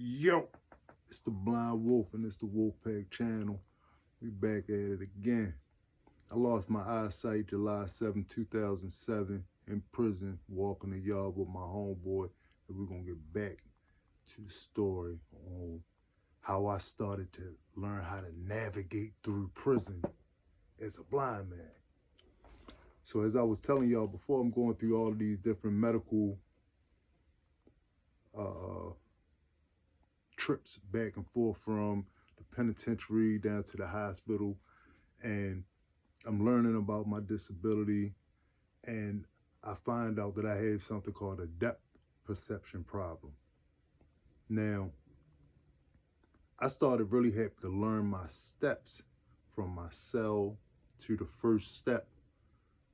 Yo, it's the Blind Wolf and it's the Wolfpack channel. We back at it again. I lost my eyesight July 7, 2007 in prison, walking the yard with my homeboy. And we're going to get back to the story on how I started to learn how to navigate through prison as a blind man. So as I was telling y'all before, I'm going through all of these different medical trips back and forth from the penitentiary down to the hospital, and I'm learning about my disability, and I find out that I have something called a depth perception problem. Now, I started really having to learn my steps from my cell to the first step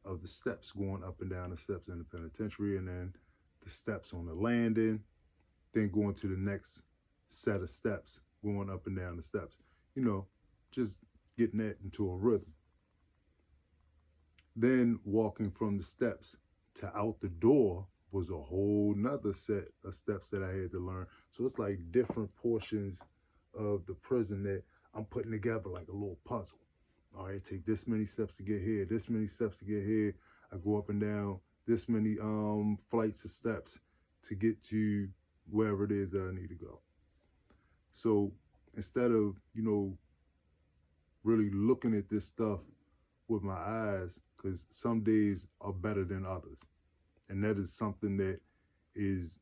of the steps going up and down the steps in the penitentiary, and then the steps on the landing, then going to the next set of steps, going up and down the steps. Just getting that into a rhythm. Then walking from the steps to out the door was a whole nother set of steps that I had to learn. So it's like different portions of the prison that I'm putting together like a little puzzle. All right, take this many steps to get here, this many steps to get here. I go up and down this many flights of steps to get to wherever it is that I need to go. So instead of, really looking at this stuff with my eyes, because some days are better than others. And that is something that is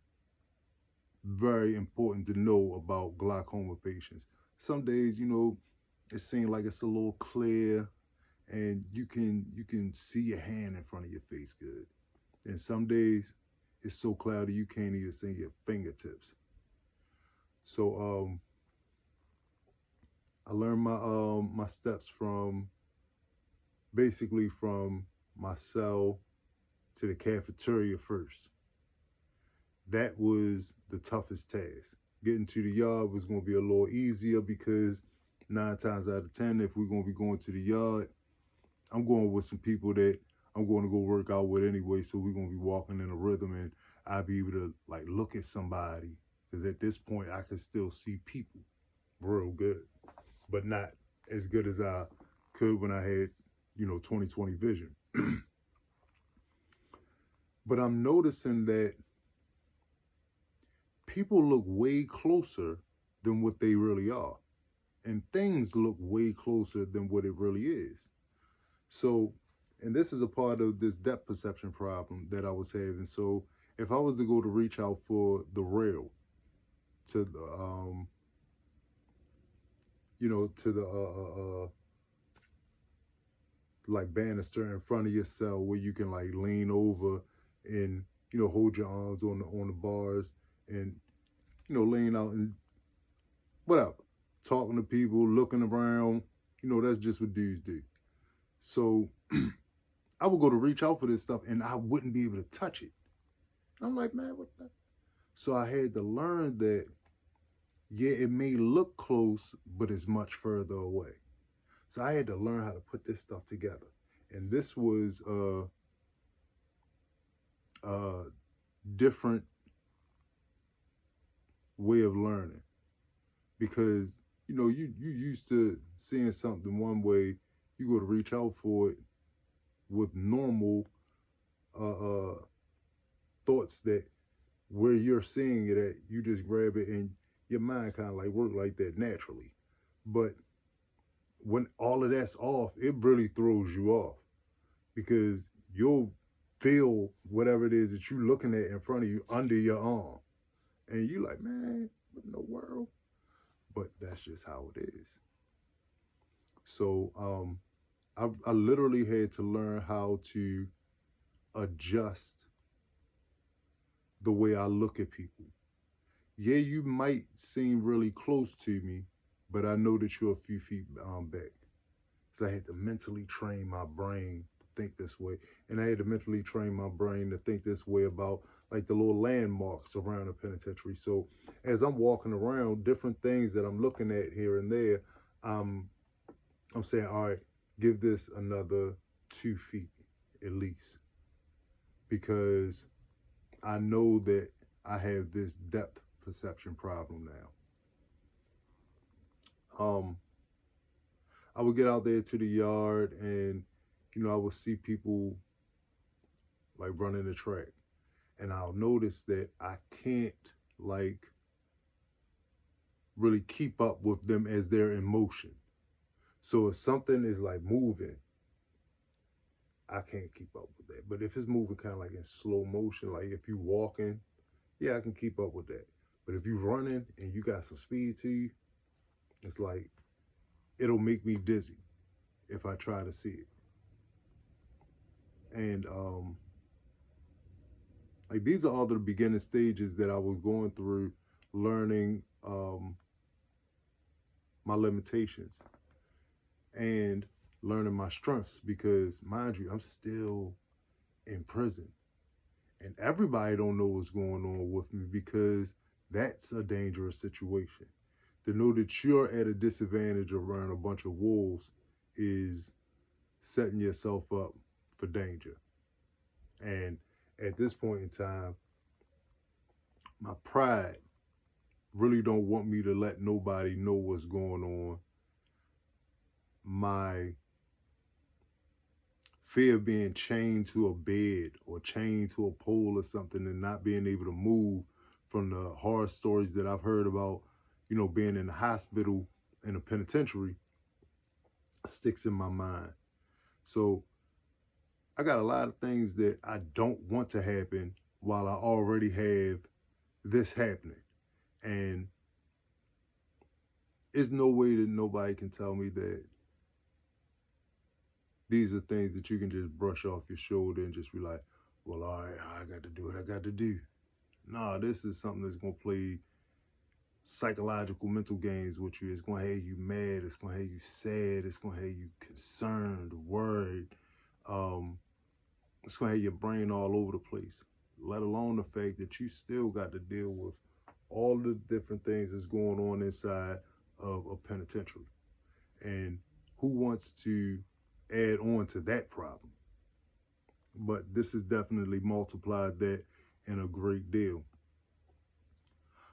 very important to know about glaucoma patients. Some days, it seems like it's a little clear and you can see your hand in front of your face good. And some days it's so cloudy you can't even see your fingertips. So I learned my steps from basically from my cell to the cafeteria first. That was the toughest task. Getting to the yard was going to be a little easier because 9 times out of 10, if we're going to be going to the yard, I'm going with some people that I'm going to go work out with anyway. So we're going to be walking in a rhythm, and I'll be able to like look at somebody, because at this point I can still see people real good, but not as good as I could when I had 20/20 vision. But I'm noticing that people look way closer than what they really are, and things look way closer than what it really is. So, and this is a part of this depth perception problem that I was having. So if I was to go to reach out for the rail to the to the like banister in front of your cell where you can like lean over and hold your arms on the bars and laying out and whatever, talking to people, looking around, that's just what dudes do. So I would go to reach out for this stuff and I wouldn't be able to touch it. I'm like, man, what the? So I had to learn that, yeah, it may look close, but it's much further away. So I had to learn how to put this stuff together. And this was a different way of learning, because, you used to seeing something one way, you go to reach out for it with normal thoughts that where you're seeing it at, you just grab it and your mind kind of like work like that naturally. But when all of that's off, it really throws you off, because you'll feel whatever it is that you're looking at in front of you under your arm. And you like, man, what in the world? But that's just how it is. So I literally had to learn how to adjust the way I look at people. Yeah, you might seem really close to me, but I know that you're a few feet back. So I had to mentally train my brain to think this way. And I had to mentally train my brain to think this way about like the little landmarks around the penitentiary. So as I'm walking around, different things that I'm looking at here and there, I'm saying, all right, give this another 2 feet at least, because I know that I have this depth perception problem now. I would get out there to the yard and, I would see people like running the track. And I'll notice that I can't like really keep up with them as they're in motion. So if something is like moving, I can't keep up with that. But if it's moving kind of like in slow motion, like if you're walking, yeah, I can keep up with that. But if you're running and you got some speed to you, it's like it'll make me dizzy if I try to see it. And like these are all the beginning stages that I was going through, learning my limitations and learning my strengths, because mind you, I'm still in prison and everybody don't know what's going on with me, because that's a dangerous situation. To know that you're at a disadvantage around a bunch of wolves is setting yourself up for danger. And at this point in time, my pride really don't want me to let nobody know what's going on. My fear of being chained to a bed or chained to a pole or something and not being able to move, from the horror stories that I've heard about, being in the hospital in a penitentiary, sticks in my mind. So I got a lot of things that I don't want to happen while I already have this happening. And there's no way that nobody can tell me that these are things that you can just brush off your shoulder and just be like, well, all right, I got to do what I got to do. No, this is something that's going to play psychological mental games with you. It's going to have you mad. It's going to have you sad. It's going to have you concerned, worried. It's going to have your brain all over the place, let alone the fact that you still got to deal with all the different things that's going on inside of a penitentiary. And who wants to add on to that problem? But this has definitely multiplied that in a great deal.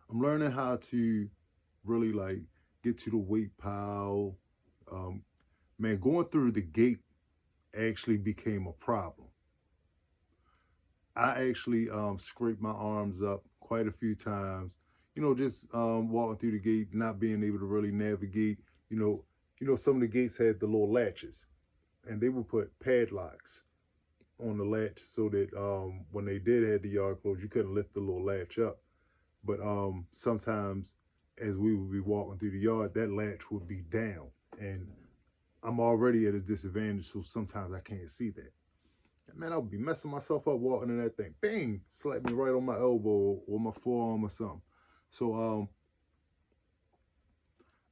I'm learning how to really like get to the weight pile. Man, going through the gate actually became a problem. I actually scraped my arms up quite a few times, just walking through the gate, not being able to really navigate. Some of the gates had the little latches, and they would put padlocks on the latch so that when they did have the yard closed, you couldn't lift the little latch up. But sometimes as we would be walking through the yard, that latch would be down, and I'm already at a disadvantage, so sometimes I can't see that. Man, I would be messing myself up walking in that thing. Bang! Slap me right on my elbow or my forearm or something. So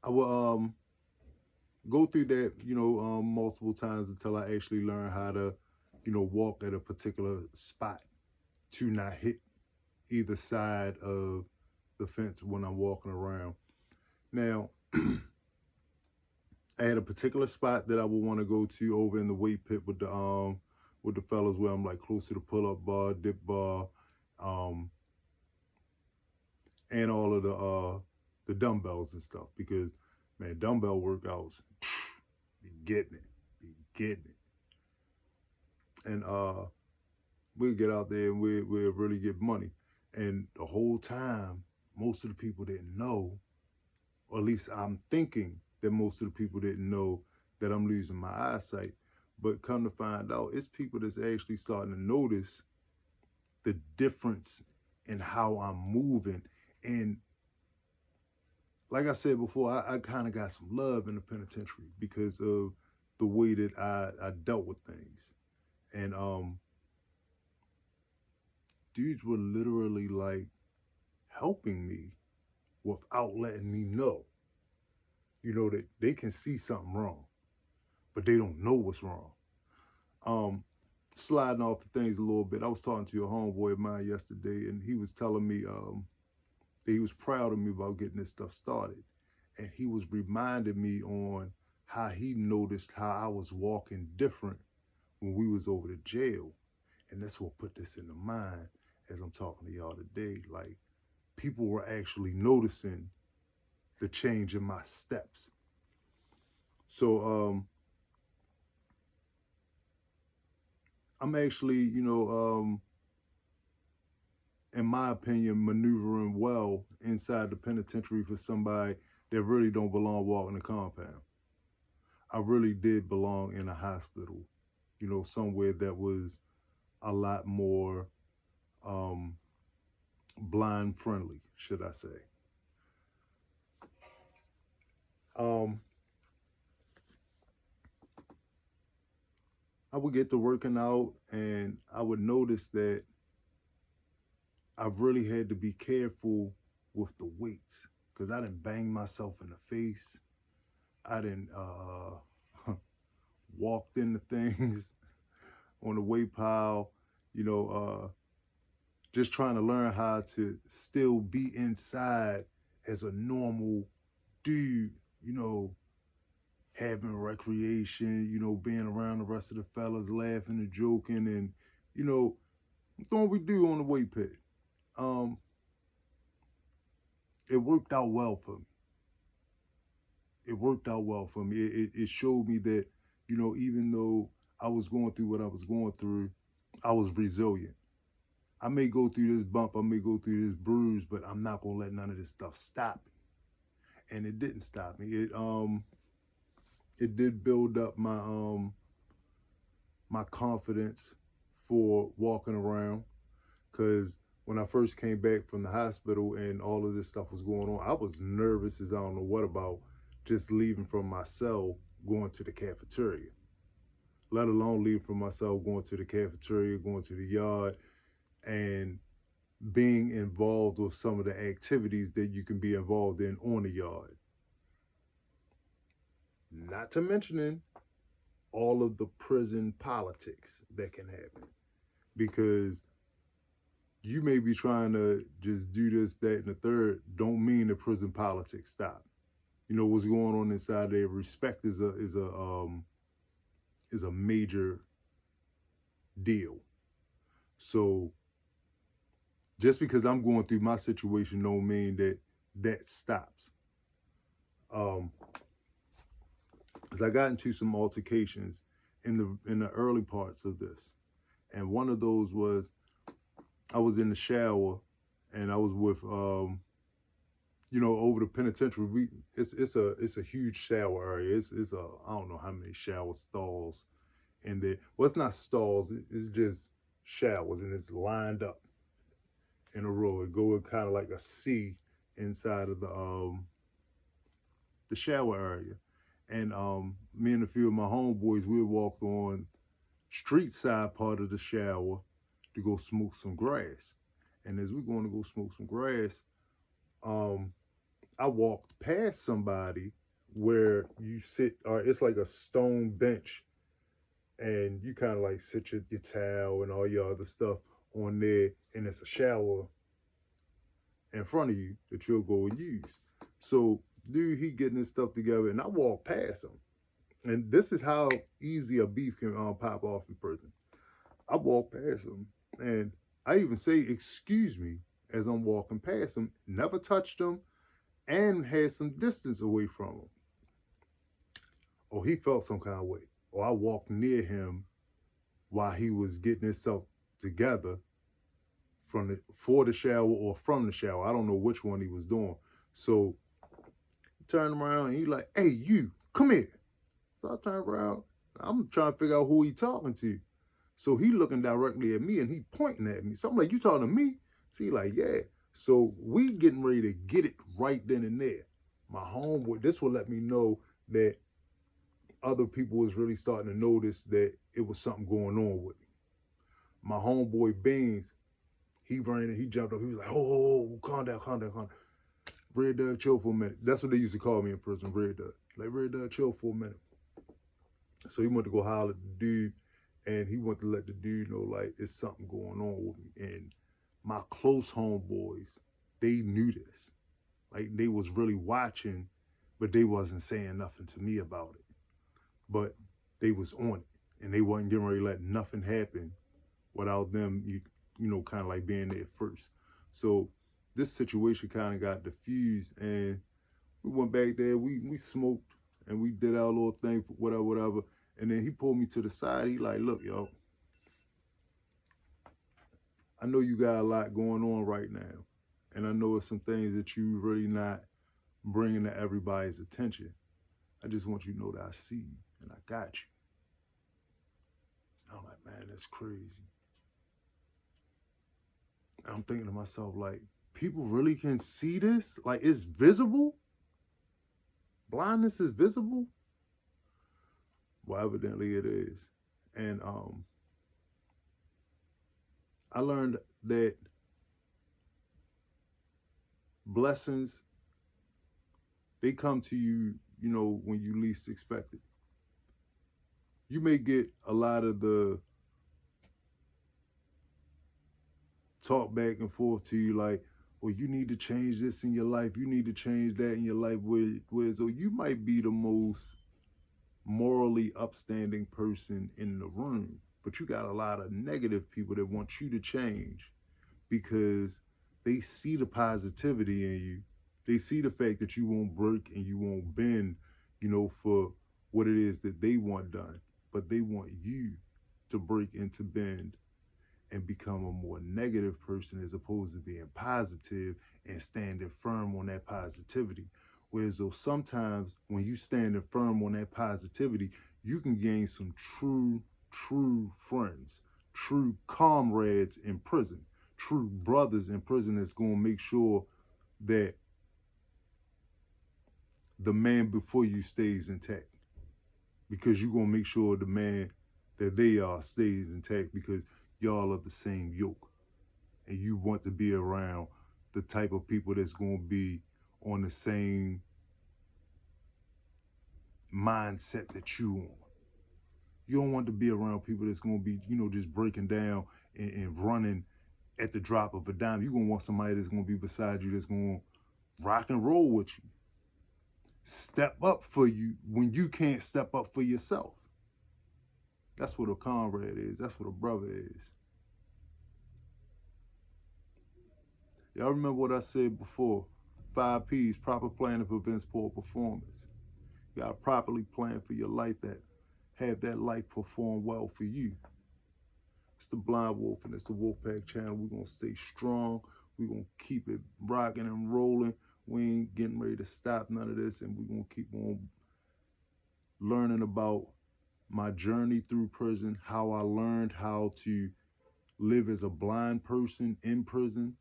I would go through that, multiple times until I actually learn how to, walk at a particular spot to not hit either side of the fence when I'm walking around. Now, I had a particular spot that I would want to go to over in the weight pit with the fellas, where I'm like close to the pull-up bar, dip bar, and all of the dumbbells and stuff. Because man, dumbbell workouts, be getting it. And we'll get out there and we'll really get money. And the whole time, most of the people didn't know, or at least I'm thinking that most of the people didn't know that I'm losing my eyesight. But come to find out, it's people that's actually starting to notice the difference in how I'm moving. And like I said before, I kind of got some love in the penitentiary because of the way that I dealt with things. And dudes were literally like helping me without letting me know. That they can see something wrong, but they don't know what's wrong. Sliding off of things a little bit, I was talking to a homeboy of mine yesterday, and he was telling me that he was proud of me about getting this stuff started. And he was reminding me on how he noticed how I was walking different when we was over to jail. And that's what put this in the mind as I'm talking to y'all today. Like, people were actually noticing the change in my steps. So I'm actually, in my opinion, maneuvering well inside the penitentiary for somebody that really don't belong walking the compound. I really did belong in a hospital, somewhere that was a lot more blind friendly, should I say. Um, I would get to working out and I would notice that I've really had to be careful with the weights because I didn't bang myself in the face. I didn't walked into things on the weight pile, you know, just trying to learn how to still be inside as a normal dude, having recreation, being around the rest of the fellas, laughing and joking and, doing what we do on the weight pit. Um, it worked out well for me. It worked out well for me. It showed me that, even though I was going through what I was going through, I was resilient. I may go through this bump, I may go through this bruise, but I'm not gonna let none of this stuff stop me. And it didn't stop me. It did build up my confidence for walking around. Cause when I first came back from the hospital and all of this stuff was going on, I was nervous as I don't know what about just leaving from my cell going to the cafeteria. Let alone leaving from my cell going to the cafeteria, going to the yard, and being involved with some of the activities that you can be involved in on the yard. Not to mentioning all of the prison politics that can happen. Because you may be trying to just do this, that, and the third, don't mean the prison politics stop. What's going on inside there. Respect is a major deal. So just because I'm going through my situation don't mean that stops. Because I got into some altercations in the early parts of this, and one of those was I was in the shower, and I was with over the penitentiary. It's a huge shower area. It's I don't know how many shower stalls in there. Well, it's not stalls. It's just showers, and it's lined up in a row. It goes kind of like a C inside of the shower area. And me and a few of my homeboys, we walked on street side part of the shower to go smoke some grass. And as we're going to go smoke some grass, I walked past somebody where you sit, or it's like a stone bench, and you kind of like sit your towel and all your other stuff on there, and it's a shower in front of you that you'll go and use. So, dude, he getting his stuff together, and I walk past him. And this is how easy a beef can pop off in prison. I walk past him, and I even say, "Excuse me," as I'm walking past him. Never touched him, and had some distance away from him. Or he felt some kind of way. Or I walked near him while he was getting himself together for the shower or from the shower. I don't know which one he was doing. So he turned around and he like, "Hey, you, come here." So I turned around. I'm trying to figure out who he talking to. So he looking directly at me and he pointing at me. So I'm like, "You talking to me?" So he like, "Yeah." So we getting ready to get it right then and there. My homeboy, this will let me know that other people was really starting to notice that it was something going on with me. My homeboy Beans, he ran and he jumped up. He was like, "Oh, calm down, calm down, calm down. Red Dud, chill for a minute." That's what they used to call me in prison, Red Dud. Like, "Red Dud, chill for a minute." So he went to go holler at the dude, and he went to let the dude know, like, it's something going on with me. And my close homeboys, they knew this. Like, they was really watching, but they wasn't saying nothing to me about it. But they was on it, and they wasn't getting ready to let nothing happen without them, kind of like being there first. So this situation kind of got diffused, and we went back there. We smoked and we did our little thing, for whatever, whatever. And then he pulled me to the side. He like, look, yo, I know you got a lot going on right now, and I know it's some things that you really not bringing to everybody's attention. I just want you to know that I see you and I got you. I'm like, man, that's crazy. And I'm thinking to myself, like, people really can see this? Like, it's visible? Blindness is visible? Well, evidently it is. And I learned that blessings, they come to you, you know, when you least expect it. You may get a lot of the talk back and forth to you like, well, you need to change this in your life. You need to change that in your life. Whereas, so you might be the most morally upstanding person in the room, but you got a lot of negative people that want you to change because they see the positivity in you. They see the fact that you won't break and you won't bend, you know, for what it is that they want done. But they want you to break and to bend and become a more negative person as opposed to being positive and standing firm on that positivity. Whereas though sometimes when you standing firm on that positivity, you can gain some true friends, true comrades in prison, true brothers in prison that's going to make sure that the man before you stays intact. Because you're going to make sure the man that they are stays intact because y'all are the same yoke. And you want to be around the type of people that's going to be on the same mindset that you on. You don't want to be around people that's going to be, you know, just breaking down and running at the drop of a dime. You're going to want somebody that's going to be beside you that's going to rock and roll with you. Step up for you when you can't step up for yourself. That's what a comrade is. That's what a brother is. Y'all remember what I said before? 5 P's, proper planning prevents poor performance. You gotta properly plan for your life, that have that life perform well for you. It's the Blind Wolf and it's the Wolfpack channel. We're gonna stay strong. We're gonna keep it rocking and rolling. We ain't getting ready to stop none of this, and we're gonna keep on learning about my journey through prison, how I learned how to live as a blind person in prison,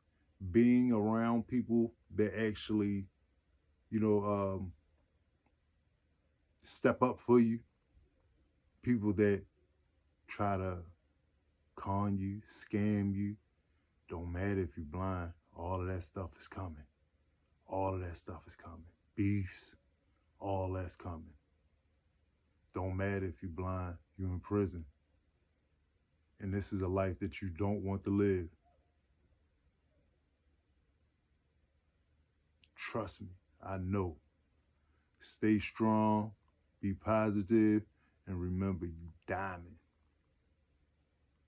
being around people that actually, you know, step up for you, people that try to con you, scam you. Don't matter if you're blind, all of that stuff is coming. All of that stuff is coming. Beefs, all that's coming. Don't matter if you're blind, you're in prison. And this is a life that you don't want to live. Trust me, I know. Stay strong, be positive, and remember, you diamond.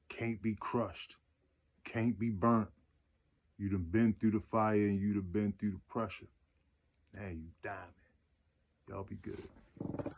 Can't be crushed, can't be burnt. You done been through the fire and you done been through the pressure. Man, you diamond. Y'all be good.